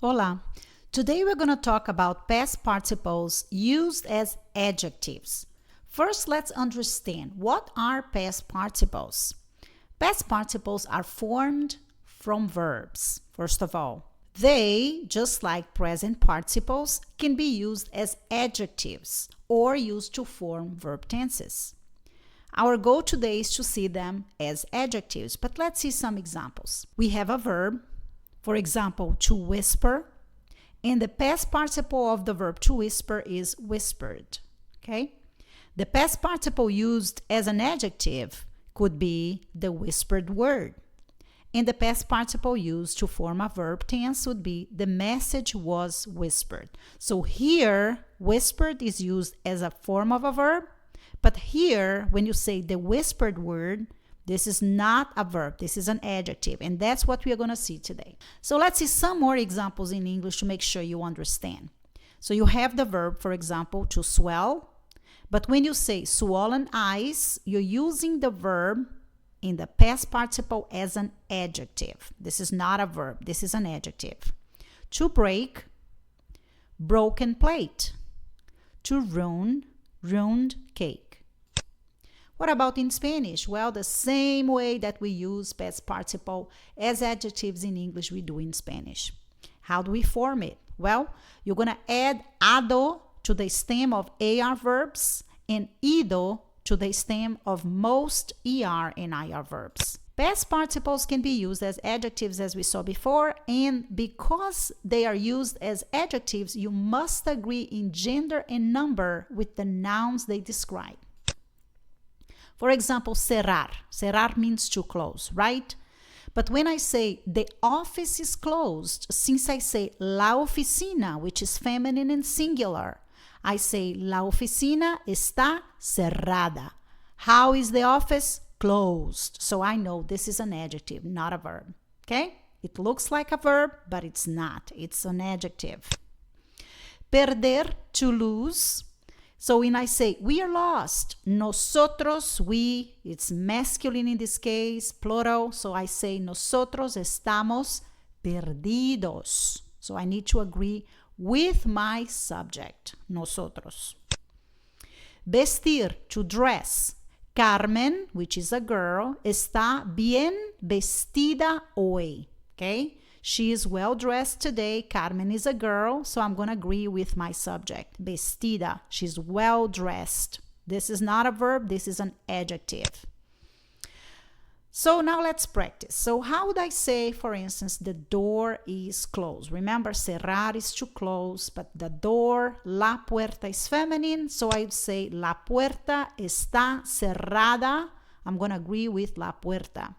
Hola. Today we're going to talk about past participles used as adjectives. First, let's understand what are past participles. Past participles are formed from verbs. First of all, they, just like present participles, can be used as adjectives or used to form verb tenses. Our goal today is to see them as adjectives, but let's see some examples. We have a verb, for example, to whisper, and the past participle of the verb to whisper is whispered, okay? The past participle used as an adjective could be the whispered word, and the past participle used to form a verb tense would be the message was whispered. So here, whispered is used as a form of a verb, but here, when you say the whispered word, this is not a verb, this is an adjective, and that's what we are going to see today. So let's see some more examples in English to make sure you understand. So you have the verb, for example, to swell, but when you say swollen eyes, you're using the verb in the past participle as an adjective. This is not a verb, this is an adjective. To break, broken plate. To ruin, ruined cake. What about in Spanish? Well, the same way that we use past participle as adjectives in English, we do in Spanish. How do we form it? Well, you're going to add ado to the stem of AR verbs and ido to the stem of most ER and IR verbs. Past participles can be used as adjectives as we saw before, and because they are used as adjectives, you must agree in gender and number with the nouns they describe. For example, cerrar. Cerrar means to close, right? But when I say the office is closed, since I say la oficina, which is feminine and singular, I say la oficina está cerrada. How is the office? Closed. So I know this is an adjective, not a verb. Okay? It looks like a verb, but it's not. It's an adjective. Perder, to lose. So when I say we are lost, nosotros, we, it's masculine in this case, plural. So I say nosotros estamos perdidos. So I need to agree with my subject, nosotros. Vestir, to dress. Carmen, which is a girl, está bien vestida hoy. Okay? She is well dressed today. Carmen is a girl, so I'm going to agree with my subject. Vestida, she's well dressed. This is not a verb, this is an adjective. So now let's practice. So how would I say, for instance, the door is closed? Remember, cerrar is to close, but the door, la puerta is feminine, so I would say la puerta está cerrada. I'm going to agree with la puerta.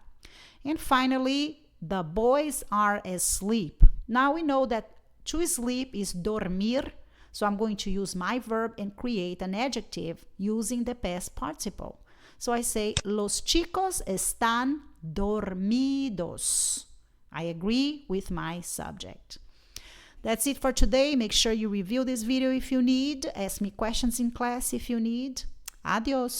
And finally, the boys are asleep. Now we know that to sleep is dormir, so I'm going to use my verb and create an adjective using the past participle. So I say, los chicos están dormidos. I agree with my subject. That's it for today. Make sure you review this video if you need. Ask me questions in class if you need. Adios.